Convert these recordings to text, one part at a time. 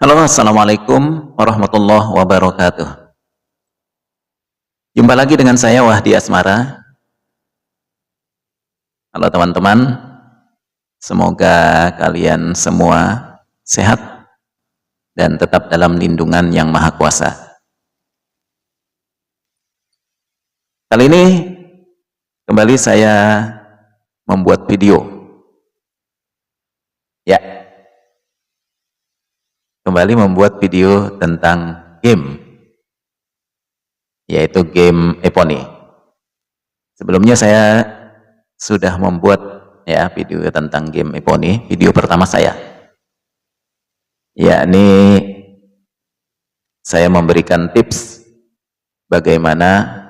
Halo, assalamualaikum warahmatullahi wabarakatuh. Jumpa lagi dengan saya Wahdi Asmara. Halo teman-teman, semoga kalian semua sehat dan tetap dalam lindungan Yang Maha Kuasa. Kali ini kembali saya membuat video. Ya, kembali membuat video tentang game, yaitu game Epony. Sebelumnya saya sudah membuat video tentang game Epony, video pertama saya, yakni saya memberikan tips bagaimana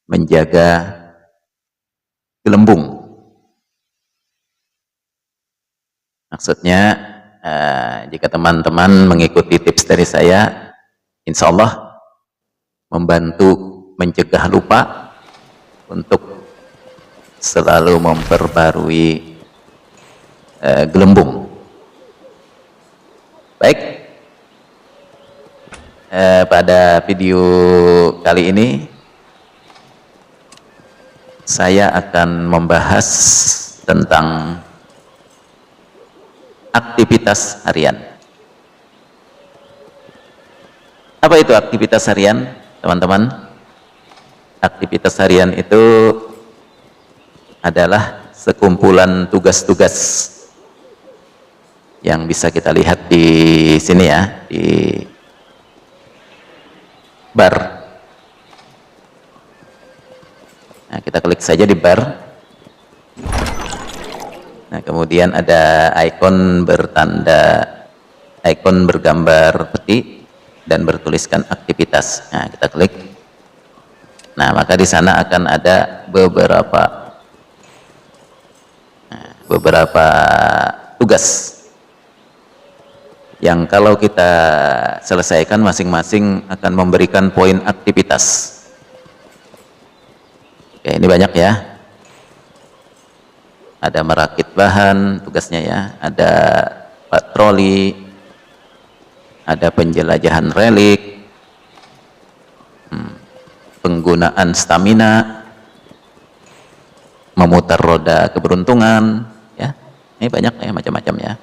menjaga gelembung. Maksudnya jika teman-teman mengikuti tips dari saya, insya Allah membantu mencegah lupa untuk selalu memperbarui gelembung. Baik, pada video kali ini saya akan membahas tentang aktivitas harian. Apa itu aktivitas harian, teman-teman? Aktivitas harian itu adalah sekumpulan tugas-tugas yang bisa kita lihat di sini ya, di bar. Nah, kita klik saja di bar. Nah, kemudian ada ikon bergambar peti dan bertuliskan aktivitas. Nah, kita klik. Nah, maka di sana akan ada beberapa tugas yang kalau kita selesaikan masing-masing akan memberikan poin aktivitas. Oke, ini banyak ya. Ada merakit bahan tugasnya ya, ada patroli, ada penjelajahan relik, penggunaan stamina, memutar roda keberuntungan ya. Ini banyak ya, macam-macam ya.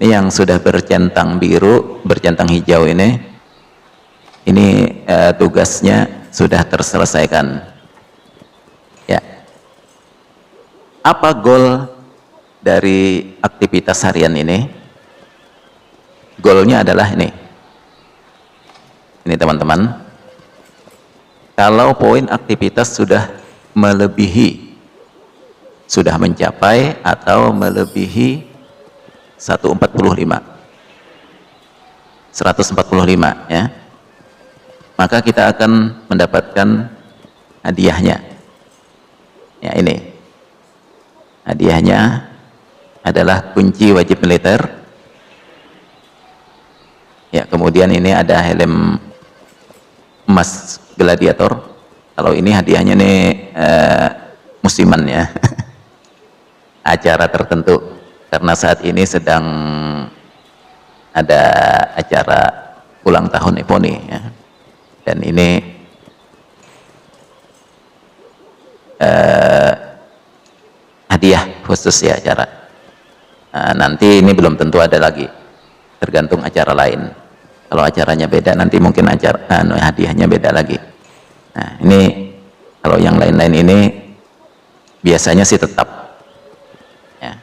Ini yang sudah bercentang biru, bercentang hijau ini tugasnya sudah terselesaikan. Ya. Apa goal dari aktivitas harian ini? Goalnya adalah ini. Ini teman-teman. Kalau poin aktivitas sudah mencapai atau melebihi 145 ya, maka kita akan mendapatkan hadiahnya. Ya, ini hadiahnya adalah kunci wajib militer ya, kemudian ini ada helm emas gladiator. Kalau ini hadiahnya nih musiman ya acara tertentu, karena saat ini sedang ada acara ulang tahun Epony ya. Dan ini hadiah khusus ya acara. Nanti ini belum tentu ada lagi, tergantung acara lain. Kalau acaranya beda nanti mungkin hadiahnya beda lagi. Nah, ini kalau yang lain-lain ini biasanya sih tetap ya,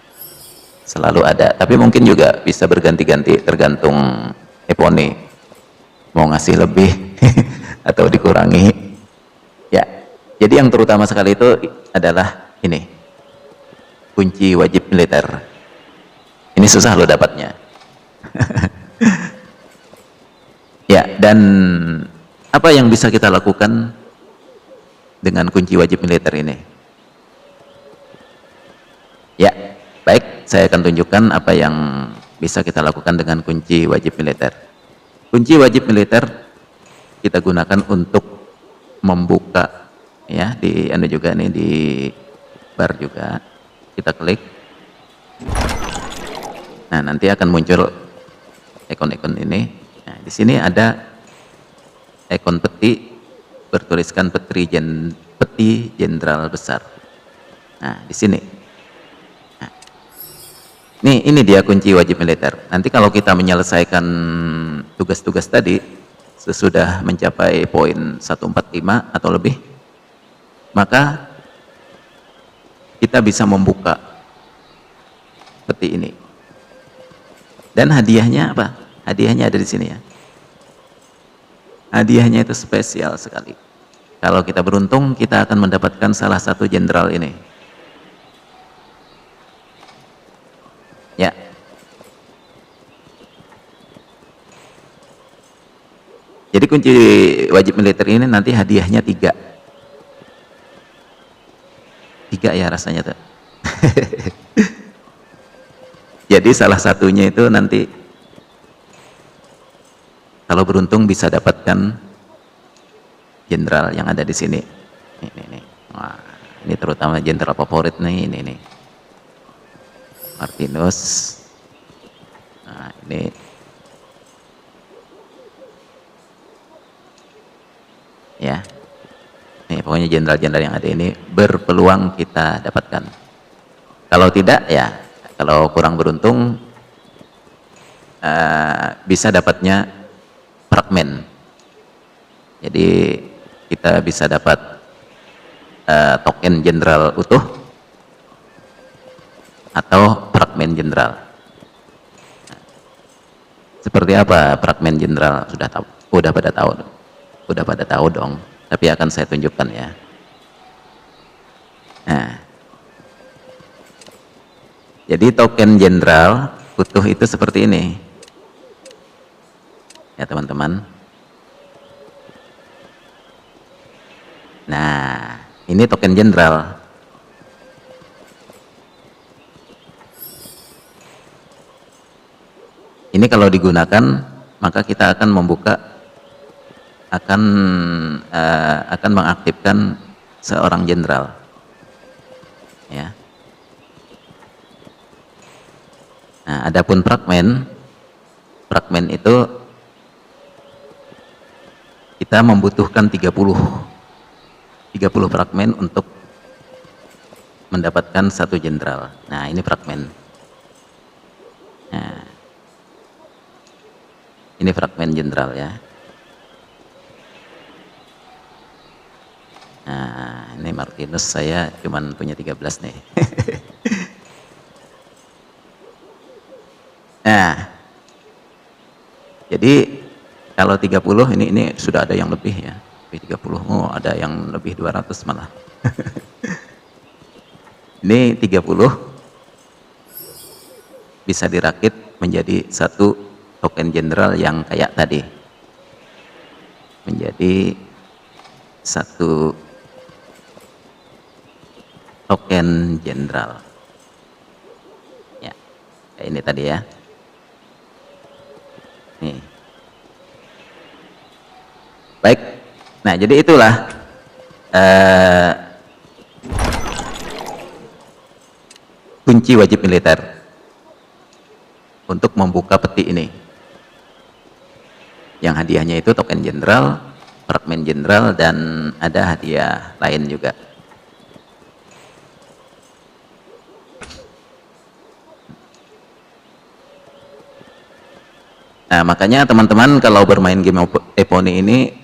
selalu ada, tapi mungkin juga bisa berganti-ganti tergantung Epony mau ngasih lebih atau dikurangi ya. Jadi yang terutama sekali itu adalah ini, kunci wajib militer. Ini susah lo dapatnya. Ya, dan apa yang bisa kita lakukan dengan kunci wajib militer ini? Ya, baik, saya akan tunjukkan apa yang bisa kita lakukan dengan kunci wajib militer. Kunci wajib militer kita gunakan untuk membuka ya, di juga nih, di bar juga. Kita klik. Nah, nanti akan muncul ikon-ikon ini. Nah, di sini ada ikon peti bertuliskan peti jenderal besar. Nah, di sini. Nah, ini dia kunci wajib militer. Nanti kalau kita menyelesaikan tugas-tugas tadi sesudah mencapai poin 145 atau lebih, maka kita bisa membuka peti ini. Dan hadiahnya apa? Hadiahnya ada di sini ya. Hadiahnya itu spesial sekali. Kalau kita beruntung, kita akan mendapatkan salah satu jenderal ini. Ya. Jadi kunci wajib militer ini nanti hadiahnya 3. 3 ya rasanya tuh. Jadi salah satunya itu nanti kalau beruntung bisa dapatkan jenderal yang ada di sini. Ini. Wah, ini terutama jenderal favorit nih, ini. Martinus. Nah, ini. Ya. Nih, pokoknya jenderal-jenderal yang ada ini berpeluang kita dapatkan. Kalau tidak ya, kalau kurang beruntung bisa dapatnya fragmen. Jadi kita bisa dapat token jenderal utuh atau fragmen jenderal. Seperti apa fragmen jenderal? Udah pada tahu dong. Tapi akan saya tunjukkan ya. Nah, jadi token jenderal utuh itu seperti ini, ya teman-teman. Nah, ini token jenderal. Ini kalau digunakan, maka kita akan membuka, akan mengaktifkan seorang jenderal. Ya. Nah, adapun fragmen itu kita membutuhkan 30 fragmen untuk mendapatkan satu jenderal. Nah, ini fragmen. Nah, ini fragmen jenderal ya. Nah, ini Martinus, saya cuman punya 13 nih. Nah, jadi kalau 30 ini sudah ada yang lebih ya. Lebih 30, oh ada yang lebih 200 malah. Ini 30 bisa dirakit menjadi satu token jenderal yang kayak tadi. Menjadi satu token jenderal. Ya, kayak ini tadi ya. Nih. Baik. Nah, jadi itulah kunci wajib militer untuk membuka peti ini. Yang hadiahnya itu token jenderal, fragmen jenderal, dan ada hadiah lain juga. Nah, makanya teman-teman kalau bermain game Epony ini,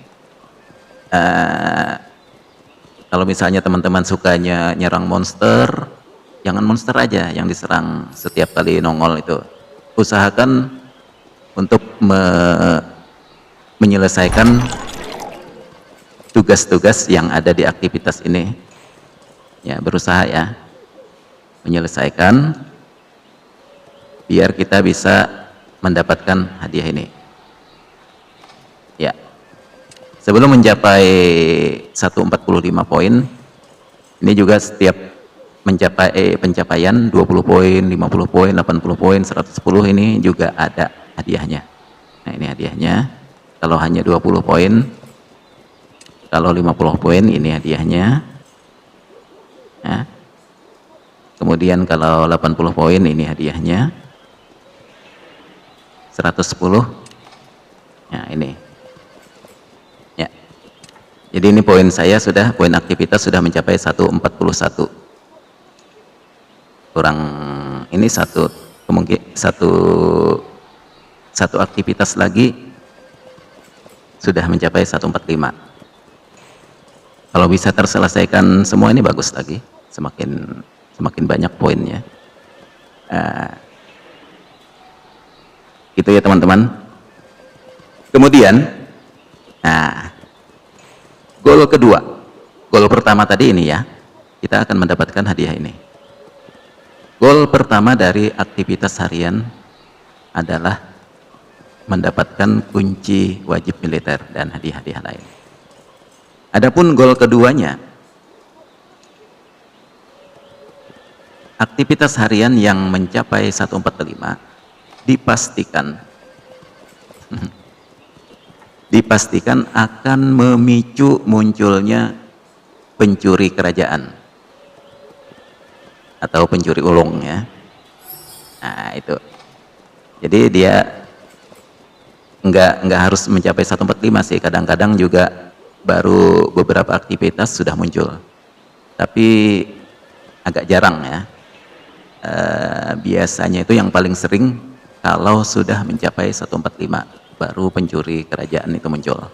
kalau misalnya teman-teman sukanya nyerang monster, jangan monster aja yang diserang setiap kali nongol itu. Usahakan untuk menyelesaikan tugas-tugas yang ada di aktivitas ini. Ya, berusaha ya menyelesaikan biar kita bisa mendapatkan hadiah ini. Ya. Sebelum mencapai 145 poin, ini juga setiap mencapai pencapaian 20 poin, 50 poin, 80 poin, 110 ini juga ada hadiahnya. Nah, ini hadiahnya. Kalau hanya 20 poin, kalau 50 poin ini hadiahnya. Nah. Kemudian kalau 80 poin ini hadiahnya. 110. Nah ini ya, jadi ini poin saya sudah, poin aktivitas sudah mencapai 141, kurang ini satu kemungkinan satu aktivitas lagi sudah mencapai 145. Kalau bisa terselesaikan semua ini bagus lagi, semakin banyak poinnya. Gitu ya teman-teman. Kemudian goal kedua, goal pertama tadi ini ya, kita akan mendapatkan hadiah ini. Goal pertama dari aktivitas harian adalah mendapatkan kunci wajib militer dan hadiah-hadiah lain. Adapun goal keduanya, aktivitas harian yang mencapai 145 dipastikan akan memicu munculnya pencuri kerajaan atau pencuri ulung ya. Nah itu, jadi dia nggak harus mencapai 145 sih, kadang-kadang juga baru beberapa aktivitas sudah muncul, tapi agak jarang ya. Biasanya itu yang paling sering kalau sudah mencapai 145 baru pencuri kerajaan itu muncul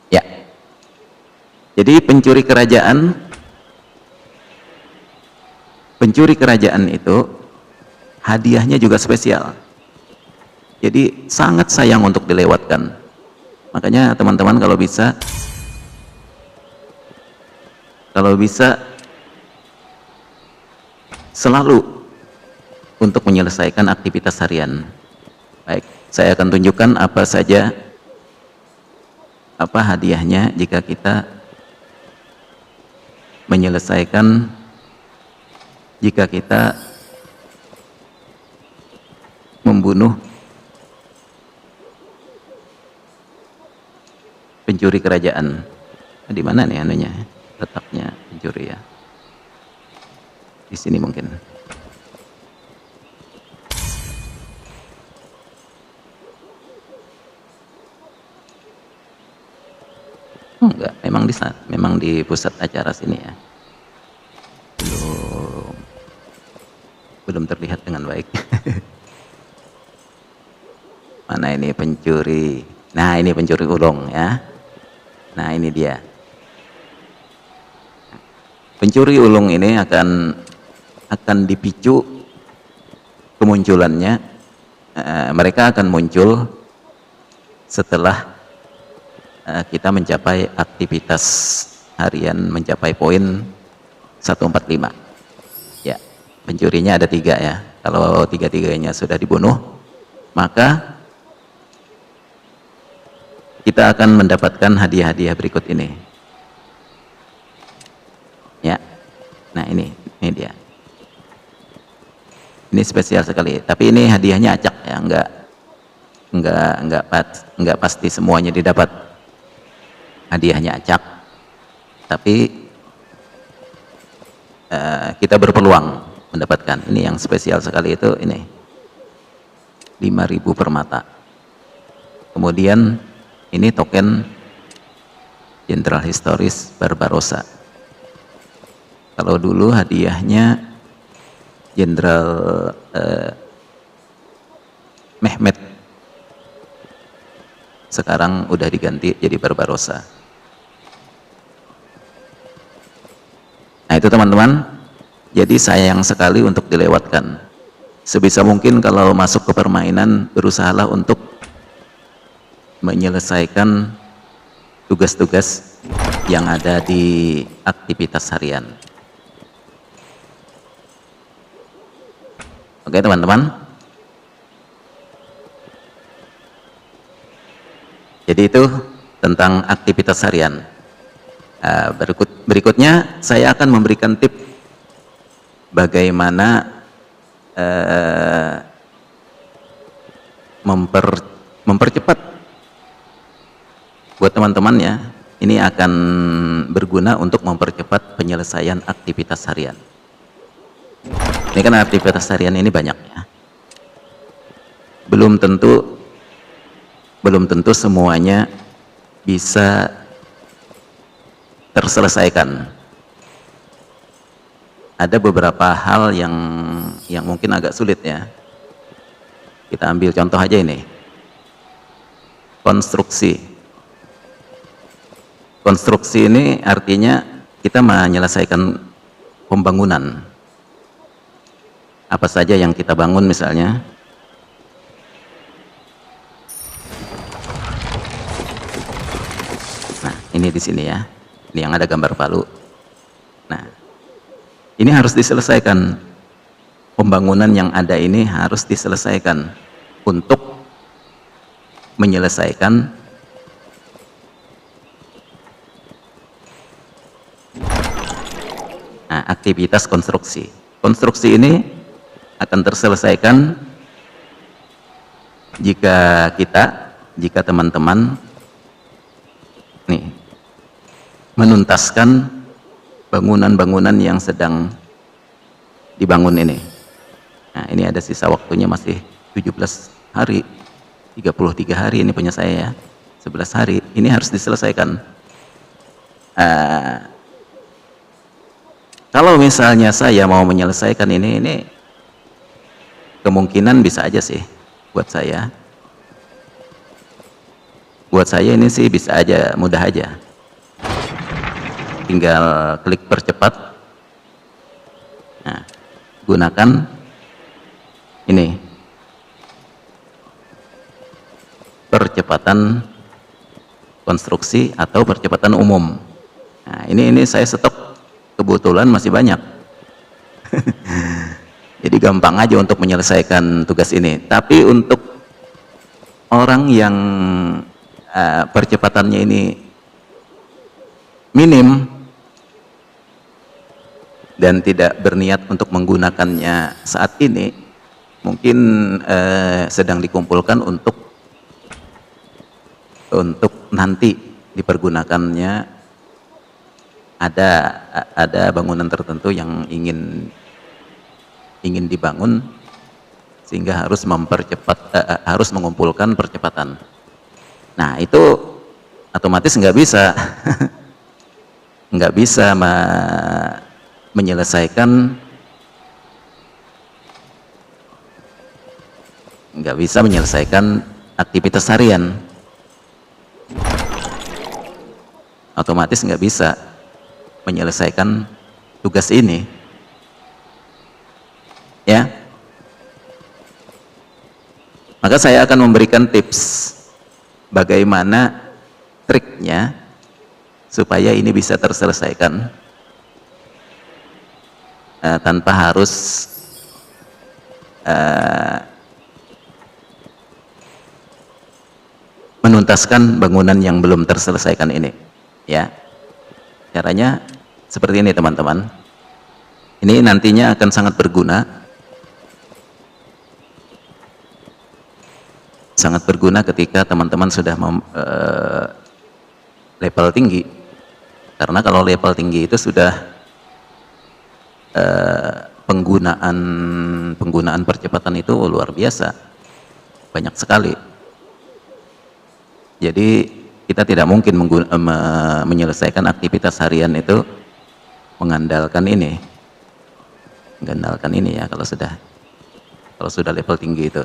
ya. Jadi pencuri kerajaan itu hadiahnya juga spesial, jadi sangat sayang untuk dilewatkan. Makanya teman-teman kalau bisa selalu untuk menyelesaikan aktivitas harian. Baik, saya akan tunjukkan apa saja hadiahnya jika kita membunuh pencuri kerajaan. Di mana nih anunya, letaknya pencuri ya? Di sini mungkin. Enggak, memang di pusat acara sini ya. Belum terlihat dengan baik. Mana ini pencuri? Nah, ini pencuri ulung ya. Nah, ini dia. Pencuri ulung ini akan dipicu kemunculannya. Mereka akan muncul setelah kita mencapai aktivitas harian mencapai poin 145 ya. Pencurinya ada 3 ya. Kalau 3-3-nya sudah dibunuh, maka kita akan mendapatkan hadiah-hadiah berikut ini ya. Nah ini dia, ini spesial sekali, tapi ini hadiahnya acak ya, enggak pasti semuanya didapat. Hadiahnya acak, tapi kita berpeluang mendapatkan. Ini yang spesial sekali itu ini 5.000 permata. Kemudian ini token Jenderal Historis Barbarossa. Kalau dulu hadiahnya Jenderal Mehmet, sekarang udah diganti jadi Barbarossa. Nah itu teman-teman, jadi sayang sekali untuk dilewatkan. Sebisa mungkin kalau masuk ke permainan, berusahalah untuk menyelesaikan tugas-tugas yang ada di aktivitas harian. Oke teman-teman, jadi itu tentang aktivitas harian. Berikutnya saya akan memberikan tip bagaimana mempercepat buat teman-teman ya. Ini akan berguna untuk mempercepat penyelesaian aktivitas harian. Ini kan aktivitas harian ini banyak ya. belum tentu semuanya bisa terselesaikan. Ada beberapa hal yang mungkin agak sulit ya. Kita ambil contoh aja ini. Konstruksi. Konstruksi ini artinya kita menyelesaikan pembangunan. Apa saja yang kita bangun misalnya. Nah, ini di sini ya. Ini yang ada gambar palu. Nah, ini harus diselesaikan. Pembangunan yang ada ini harus diselesaikan untuk menyelesaikan aktivitas konstruksi. Konstruksi ini akan terselesaikan jika teman-teman nih menuntaskan bangunan-bangunan yang sedang dibangun ini. Nah, ini ada sisa waktunya masih 17 hari, 33 hari ini punya saya ya, 11 hari, ini harus diselesaikan. Kalau misalnya saya mau menyelesaikan ini kemungkinan bisa aja sih buat saya. Buat saya ini sih bisa aja, mudah aja. Tinggal klik percepat. Nah, gunakan ini percepatan konstruksi atau percepatan umum. Nah, ini saya stok kebetulan masih banyak. Jadi gampang aja untuk menyelesaikan tugas ini. Tapi untuk orang yang percepatannya ini minim dan tidak berniat untuk menggunakannya saat ini, mungkin sedang dikumpulkan untuk nanti dipergunakannya. Ada bangunan tertentu yang ingin dibangun sehingga harus harus mengumpulkan percepatan. Nah, itu otomatis nggak bisa menyelesaikan aktivitas harian. Otomatis nggak bisa menyelesaikan tugas ini ya. Maka saya akan memberikan tips bagaimana triknya supaya ini bisa terselesaikan tanpa harus menuntaskan bangunan yang belum terselesaikan ini ya. Caranya seperti ini teman-teman. Ini nantinya akan sangat berguna. Sangat berguna ketika teman-teman sudah level tinggi. Karena kalau level tinggi itu sudah penggunaan percepatan itu luar biasa. Banyak sekali. Jadi kita tidak mungkin menyelesaikan aktivitas harian itu mengandalkan ini ya. Kalau sudah level tinggi itu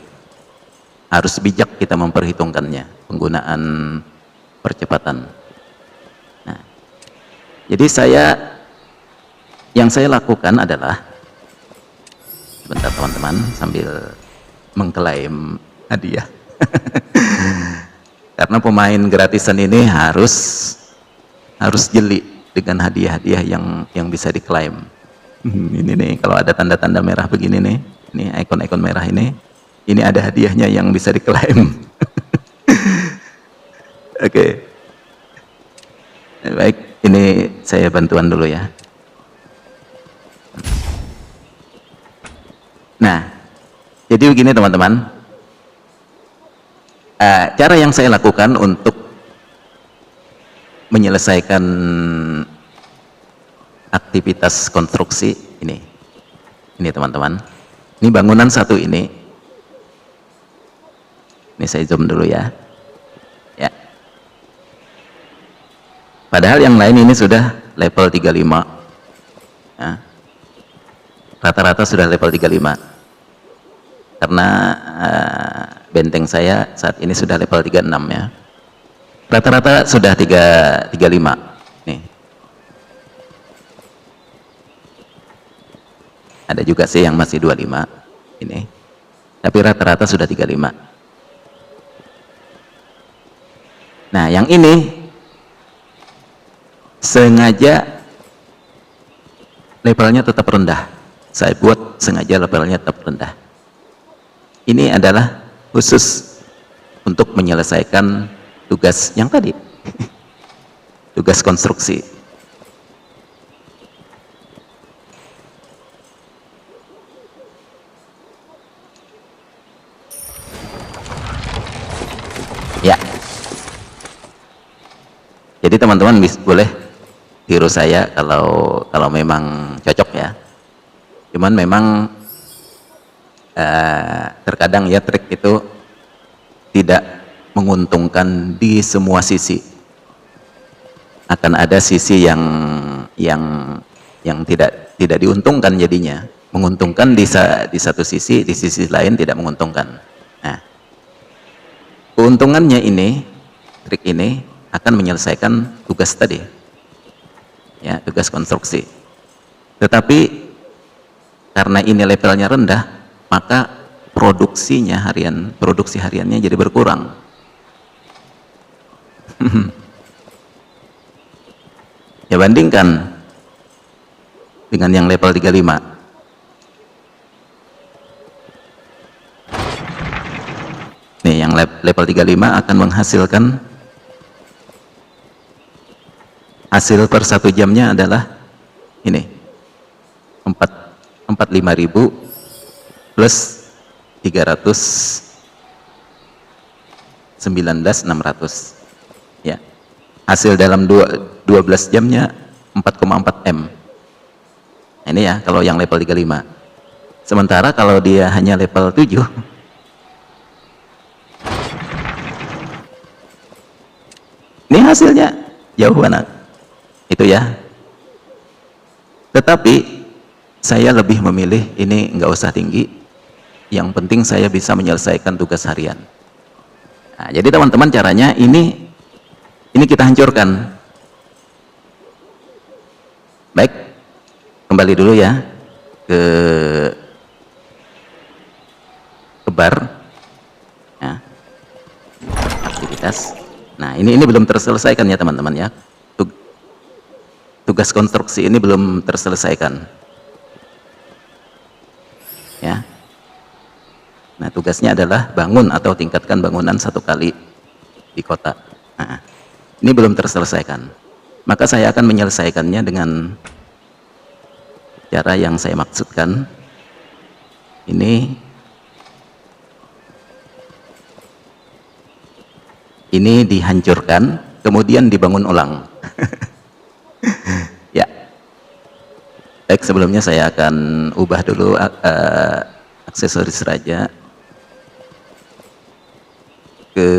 harus bijak kita memperhitungkannya, penggunaan percepatan. Nah, jadi yang saya lakukan adalah, sebentar teman-teman sambil mengklaim hadiah. Karena pemain gratisan ini harus jeli dengan hadiah-hadiah yang bisa diklaim. Ini nih, kalau ada tanda-tanda merah begini nih, ini ikon-ikon merah ini ada hadiahnya yang bisa diklaim. Oke. Baik, ini saya bantuan dulu ya. Nah, jadi begini teman-teman. Cara yang saya lakukan untuk menyelesaikan aktivitas konstruksi ini teman-teman. Ini bangunan satu ini Ini saya zoom dulu ya. Ya. Padahal yang lain ini sudah level 35. Ya. Rata-rata sudah level 35. Karena benteng saya saat ini sudah level 36 ya. Rata-rata sudah 35. Nih. Ada juga sih yang masih 25 ini. Tapi rata-rata sudah 35. Nah, yang ini sengaja levelnya tetap rendah. Saya buat sengaja levelnya tetap rendah. Ini adalah khusus untuk menyelesaikan tugas yang tadi. Tugas konstruksi. Ya. Jadi teman-teman boleh tiru saya kalau memang cocok ya. Cuman memang terkadang ya trik itu tidak menguntungkan di semua sisi. Akan ada sisi yang tidak diuntungkan jadinya. Menguntungkan di satu sisi, di sisi lain tidak menguntungkan. Nah, keuntungannya ini, trik ini akan menyelesaikan tugas tadi, ya, tugas konstruksi. Tetapi karena ini levelnya rendah, maka produksi hariannya jadi berkurang. Ya, bandingkan dengan yang level 35. Nih, yang level 35 akan menghasilkan hasil per 1 jamnya adalah ini 45.000 plus 319.600 ya. Hasil dalam 12 jamnya 4,4 M. Ini ya kalau yang level 35. Sementara kalau dia hanya level 7, ini hasilnya jauh banget. Itu ya. Tetapi saya lebih memilih ini nggak usah tinggi. Yang penting saya bisa menyelesaikan tugas harian. Nah, jadi teman-teman caranya ini kita hancurkan. Baik, kembali dulu ya ke bar. Ya. Aktivitas. Nah, ini belum terselesaikan ya teman-teman ya. Tugas konstruksi ini belum terselesaikan. Ya. Nah, tugasnya adalah bangun atau tingkatkan bangunan 1 kali di kota. Nah, ini belum terselesaikan. Maka saya akan menyelesaikannya dengan cara yang saya maksudkan. Ini dihancurkan, kemudian dibangun ulang. Ya. Baik, sebelumnya saya akan ubah dulu aksesoris raja ke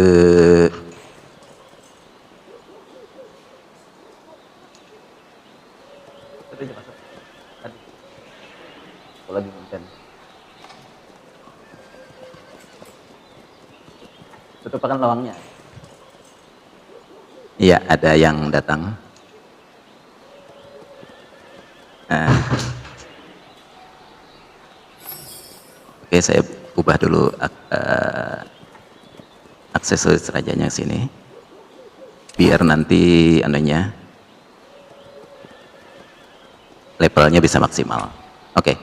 tutupakan lawangnya. Iya, ada yang datang. Oke, saya ubah dulu aksesoris rajanya sini, biar nanti anunya levelnya bisa maksimal. Oke,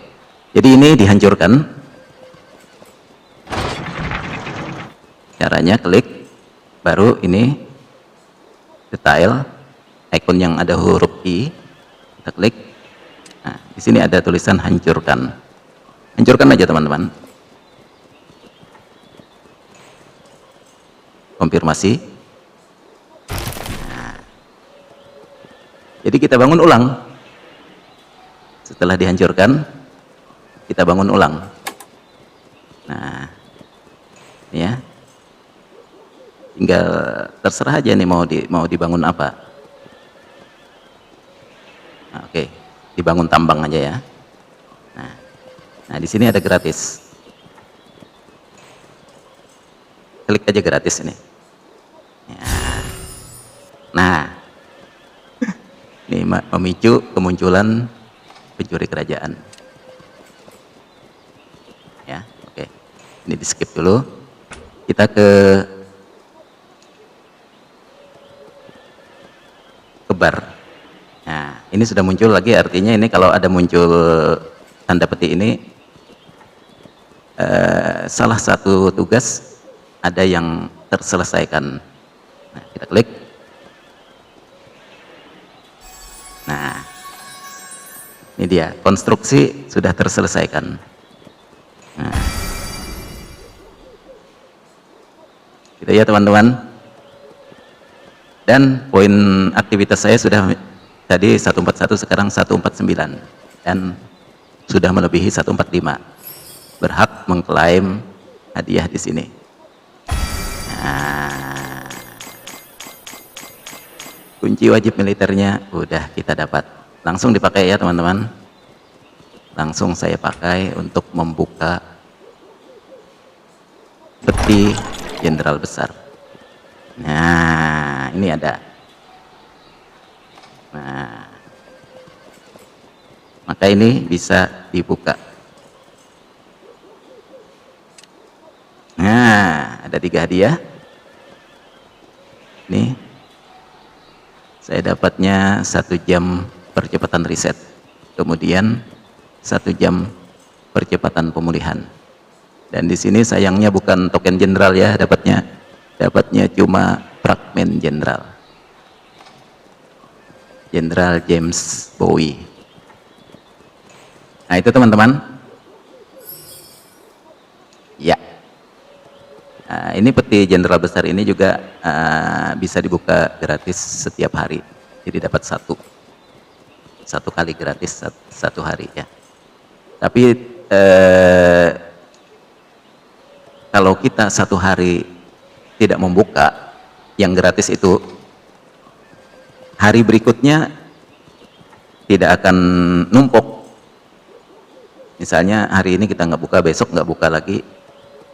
jadi ini dihancurkan. Caranya klik, baru ini detail, icon yang ada huruf I, kita klik. Nah, di sini ada tulisan hancurkan. Hancurkan aja teman-teman. Konfirmasi. Nah, jadi kita bangun ulang. Setelah dihancurkan, kita bangun ulang. Nah, ini ya. tinggal terserah aja nih mau dibangun apa. Nah, oke, dibangun tambang aja ya. Nah, di sini ada gratis. Klik aja gratis ini. Ya. Nah, ini memicu kemunculan pencuri kerajaan. Ya, oke. Ini di skip dulu. Kita ke bar. Nah, ini sudah muncul lagi, artinya ini kalau ada muncul tanda petik ini salah satu tugas ada yang terselesaikan. Nah, kita klik. Nah, ini dia, konstruksi sudah terselesaikan. Nah, gitu ya teman-teman. Dan poin aktivitas saya sudah tadi 141, sekarang 149, dan sudah melebihi 145. Berhak mengklaim hadiah di sini. Nah, kunci wajib militernya udah kita dapat. Langsung dipakai ya teman-teman. Langsung saya pakai untuk membuka peti jenderal besar. Nah, ini ada. Nah, maka ini bisa dibuka. Nah, ada 3 hadiah. Nih, saya dapatnya 1 jam percepatan riset, kemudian 1 jam percepatan pemulihan. Dan di sini sayangnya bukan token jenderal ya, dapatnya cuma fragmen jenderal James Bowie. Nah, itu teman-teman ya. Nah, ini peti jenderal besar ini juga bisa dibuka gratis setiap hari, jadi dapat satu kali gratis satu hari ya. Tapi kalau kita 1 hari tidak membuka yang gratis itu, hari berikutnya tidak akan numpuk. Misalnya hari ini kita nggak buka, besok nggak buka lagi,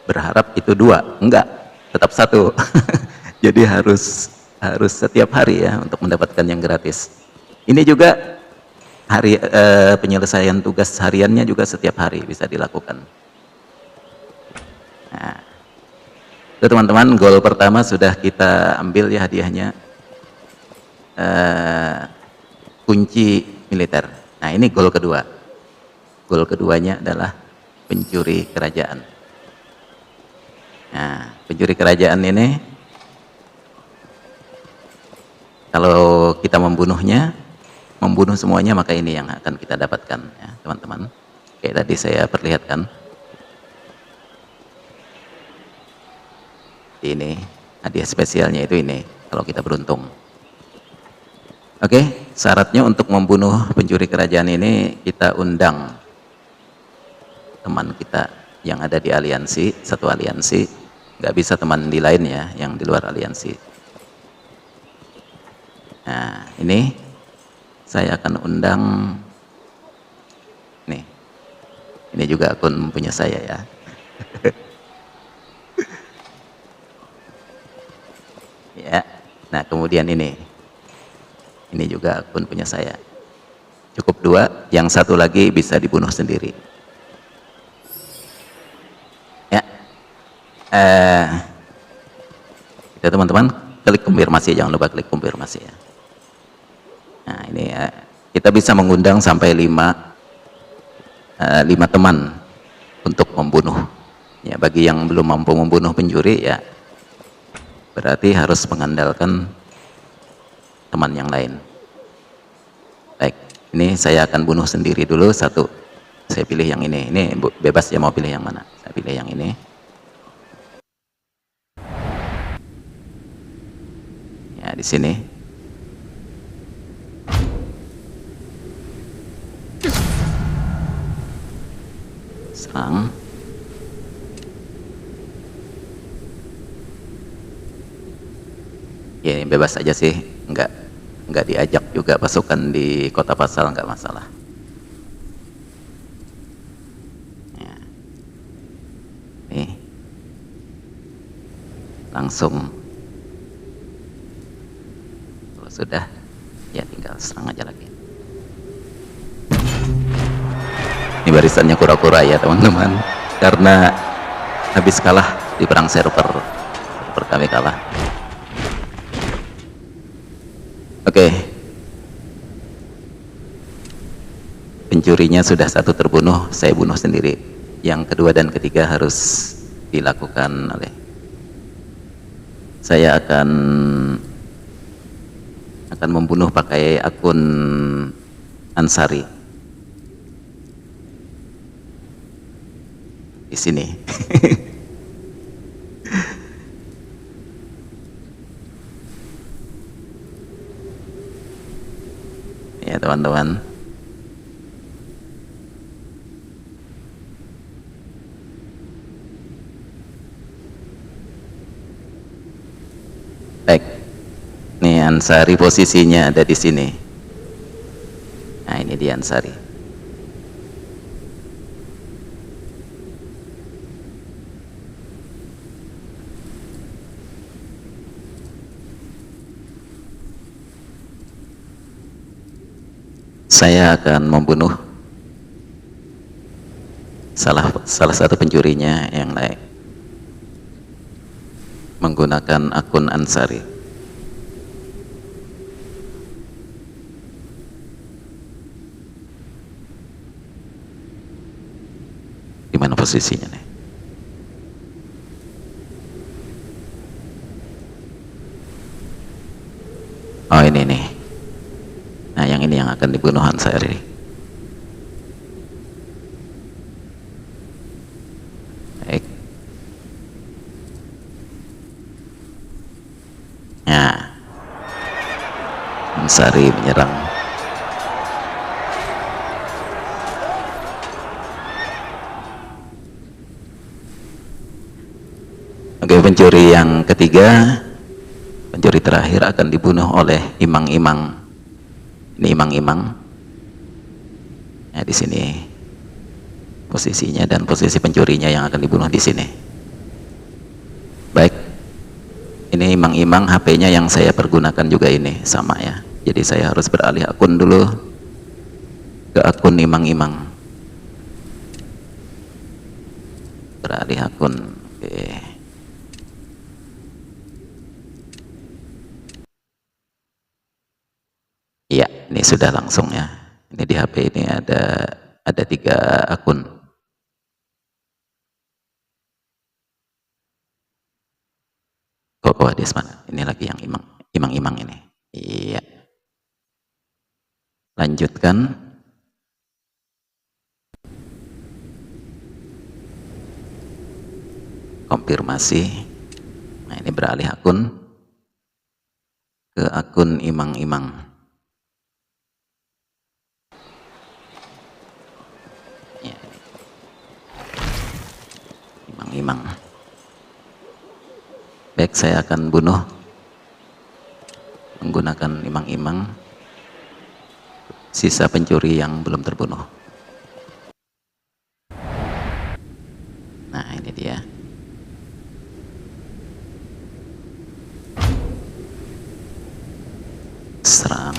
berharap itu 2, enggak, tetap 1. Jadi harus setiap hari ya untuk mendapatkan yang gratis. Ini juga hari penyelesaian tugas hariannya juga setiap hari bisa dilakukan. Nah, itu teman-teman, goal pertama sudah kita ambil ya hadiahnya, kunci militer. Nah, ini goal kedua. Goal keduanya adalah pencuri kerajaan. Nah, pencuri kerajaan ini kalau kita membunuh semuanya, maka ini yang akan kita dapatkan ya teman-teman. Kayak tadi saya perlihatkan. Ini hadiah spesialnya itu ini kalau kita beruntung. Oke, syaratnya untuk membunuh pencuri kerajaan ini kita undang teman kita yang ada di aliansi, satu aliansi, nggak bisa teman di lain ya, yang di luar aliansi. Nah, ini saya akan undang, nih, ini juga akun punya saya ya. Ya, nah kemudian ini juga akun punya saya. Cukup 2, yang satu lagi bisa dibunuh sendiri. Ya, kita teman-teman klik konfirmasi, jangan lupa klik konfirmasi ya. Nah, ini kita bisa mengundang sampai 5 teman untuk membunuh. Ya, bagi yang belum mampu membunuh pencuri ya, berarti harus mengandalkan teman yang lain. Baik, ini saya akan bunuh sendiri dulu 1. Saya pilih yang ini bebas ya mau pilih yang mana. Saya pilih yang ini. Ya, di sini. Serang. Ya bebas aja sih, nggak diajak juga pasukan di kota Pasal, nggak masalah ya. Nih langsung, kalau sudah ya tinggal serang aja lagi. Ini barisannya kura-kura ya teman-teman, karena habis kalah di perang server kami kalah. Oke, pencurinya sudah satu terbunuh, saya bunuh sendiri. Yang kedua dan ketiga harus dilakukan oleh saya. Akan membunuh pakai akun Ansari di sini. Ya teman-teman, baik. Nih Ansari posisinya ada di sini. Nah ini dia Ansari. Saya akan membunuh salah satu pencurinya yang lain menggunakan akun Ansari. Di mana posisinya nih? Oh ini nih. Nah yang ini yang akan dibunuh Ansari. Baik. Nah Ansari menyerang. Oke, pencuri yang ketiga, pencuri terakhir akan dibunuh oleh imang-imang. Ini imang-imang. Nah, di sini posisinya dan posisi pencurinya yang akan dibunuh di sini. Baik. Ini imang-imang, HP-nya yang saya pergunakan juga ini sama ya. Jadi saya harus beralih akun dulu ke akun imang-imang. Beralih akun. Oke. Iya, ini sudah langsung ya. Ini di HP ini ada 3 akun. Kok Hadis mana? Ini lagi yang imang-imang ini. Iya. Lanjutkan. Konfirmasi. Nah, ini beralih akun ke akun imang-imang. Ya, imang-imang. Baik, saya akan bunuh menggunakan imang-imang sisa pencuri yang belum terbunuh. Nah, ini dia. Serang.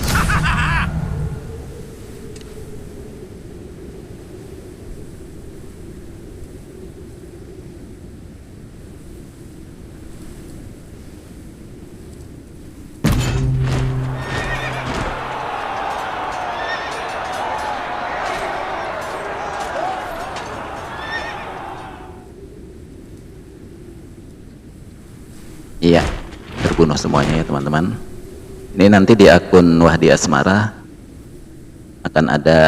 Iya, terbunuh semuanya ya teman-teman. Ini nanti di akun Wahdi Asmara akan ada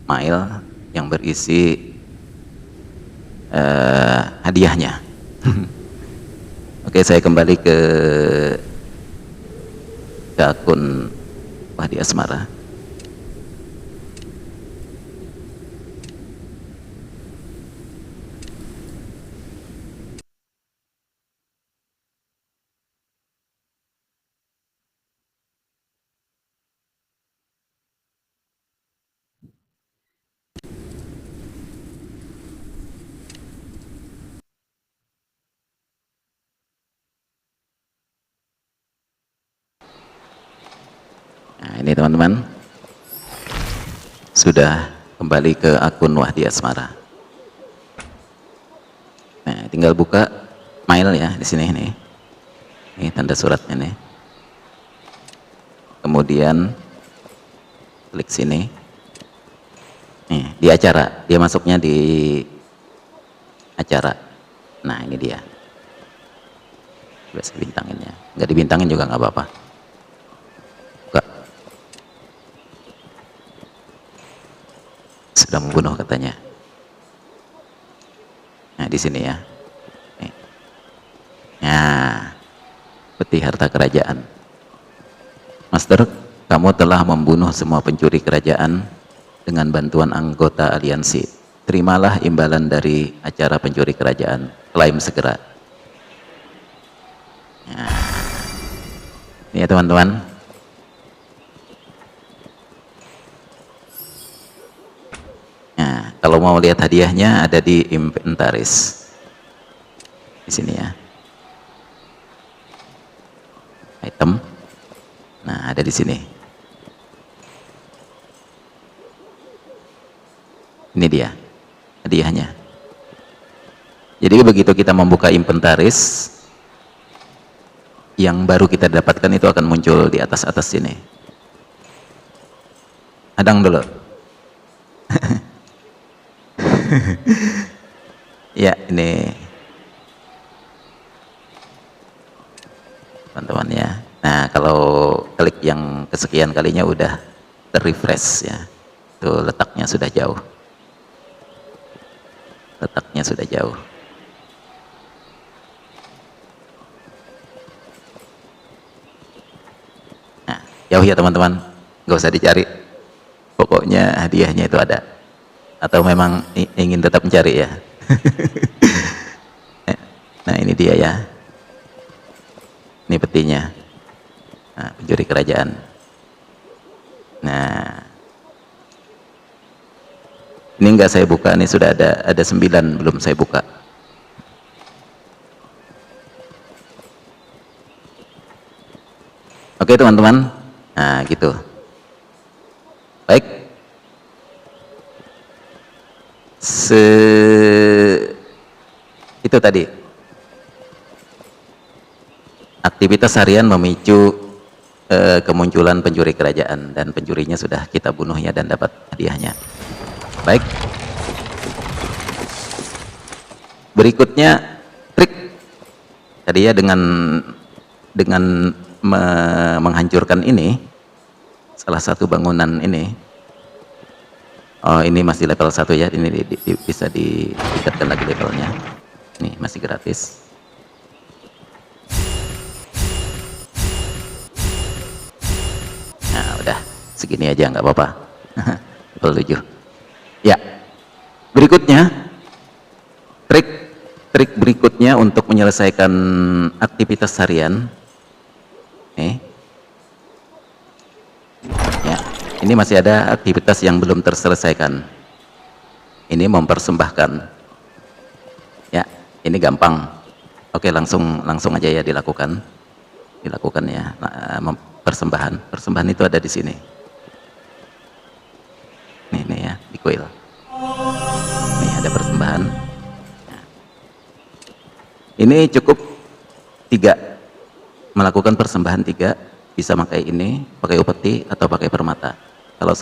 mail yang berisi hadiahnya. Oke, saya kembali ke akun Wahdi Asmara. Nih teman-teman, sudah kembali ke akun Wahdi Asmara. Nah, tinggal buka mail ya di sini nih. Ini tanda suratnya nih. Kemudian klik sini. Nih, di acara, dia masuknya di acara. Nah, ini dia. Coba saya bintangin ya. Nggak dibintangin juga nggak apa-apa. Buka. Sudah membunuh katanya. Nah, di sini ya. Nih. Nah, peti harta kerajaan. Master, kamu telah membunuh semua pencuri kerajaan dengan bantuan anggota aliansi. Terimalah imbalan dari acara pencuri kerajaan. Klaim segera. Nah, ini ya teman-teman. Nah, kalau mau lihat hadiahnya ada di inventaris. Di sini ya. Item. Nah, ada di sini. Ini dia hadiahnya. Jadi begitu kita membuka inventaris, yang baru kita dapatkan itu akan muncul di atas-atas sini. Hadang dulu. Ya, ini teman-teman ya. Nah, kalau klik yang kesekian kalinya udah ter-refresh ya. Tuh letaknya sudah jauh. Letaknya sudah jauh. Nah, jauh ya teman-teman. Nggak usah dicari. Pokoknya hadiahnya itu ada. Atau memang ingin tetap mencari ya. Nah, ini dia ya. Ini petinya. Nah, pencuri kerajaan. Nah, ini enggak saya buka, ini sudah ada 9 belum saya buka. Oke teman-teman, nah gitu. Baik, itu tadi aktivitas harian memicu kemunculan pencuri kerajaan, dan pencurinya sudah kita bunuhnya dan dapat hadiahnya. Baik, berikutnya trik tadi ya, dengan menghancurkan ini salah satu bangunan ini. Oh, ini masih level 1 ya, ini bisa ditingkatkan lagi levelnya. Ini masih gratis. Nah, udah segini aja nggak apa-apa. Level 7. Ya, berikutnya trik berikutnya untuk menyelesaikan aktivitas harian. Nih, ya, ini masih ada aktivitas yang belum terselesaikan. Ini mempersembahkan. Ya, ini gampang. Oke, langsung aja ya dilakukan ya. Persembahan itu ada di sini. Nih ya, di kuil. Nih ada persembahan. Nah, ini cukup 3, melakukan persembahan 3, bisa pakai ini, pakai upeti atau pakai permata. Kalau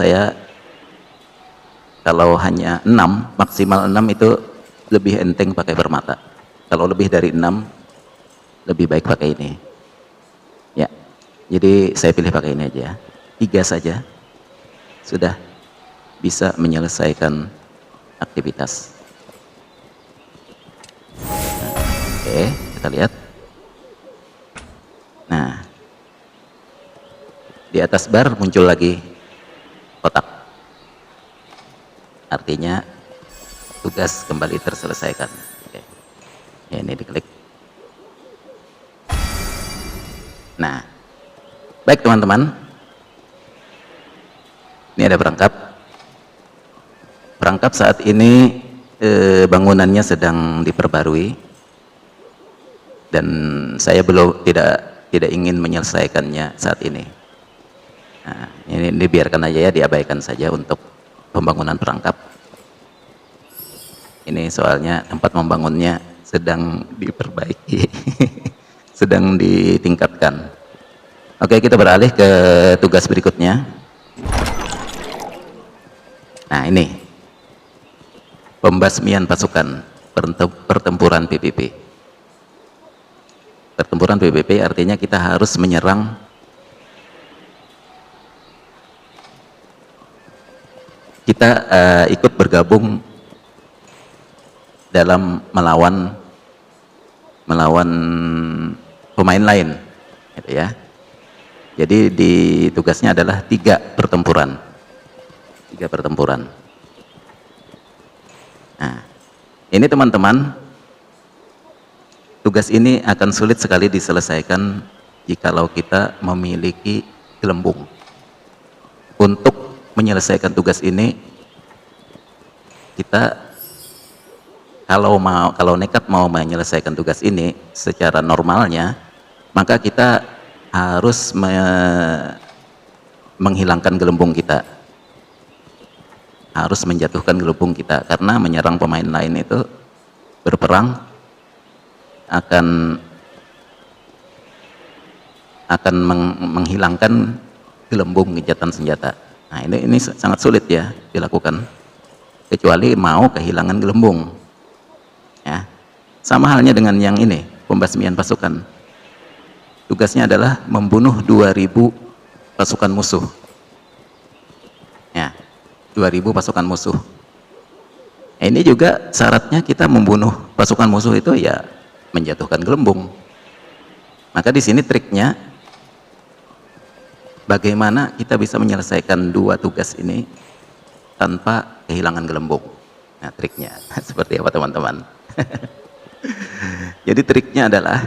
hanya 6, maksimal 6 itu lebih enteng pakai permata. Kalau lebih dari 6, lebih baik pakai ini. Ya, jadi saya pilih pakai ini aja. 3 saja sudah bisa menyelesaikan aktivitas. Oke, kita lihat. Nah, di atas bar muncul lagi kotak. Artinya tugas kembali terselesaikan. Oke. Ya, ini diklik. Nah, baik teman-teman. Ini ada perangkap. Perangkap saat ini bangunannya sedang diperbarui, dan saya tidak ingin menyelesaikannya saat ini. Nah, ini dibiarkan aja ya, diabaikan saja untuk pembangunan perangkap. Ini soalnya tempat membangunnya sedang diperbaiki, sedang ditingkatkan. Oke, kita beralih ke tugas berikutnya. Nah, ini pembasmian pasukan pertempuran PBB. Pertempuran PBB artinya kita harus menyerang kita ikut bergabung dalam melawan pemain lain, gitu ya. Jadi di tugasnya adalah 3 pertempuran. Nah, ini teman-teman, tugas ini akan sulit sekali diselesaikan jikalau kita memiliki gelembung. Untuk menyelesaikan tugas ini, kita kalau nekat mau menyelesaikan tugas ini secara normalnya, maka kita harus menghilangkan gelembung kita, harus menjatuhkan gelembung kita, karena menyerang pemain lain itu berperang akan menghilangkan gelembung gencatan senjata. Nah, ini sangat sulit ya dilakukan, kecuali mau kehilangan gelembung. Ya, sama halnya dengan yang ini, pembasmian pasukan. Tugasnya adalah membunuh 2000 pasukan musuh. Ya, 2000 pasukan musuh. Ini juga syaratnya kita membunuh pasukan musuh itu ya menjatuhkan gelembung. Maka di sini triknya, bagaimana kita bisa menyelesaikan 2 tugas ini tanpa kehilangan gelembung. Nah, triknya seperti apa teman-teman? Jadi triknya adalah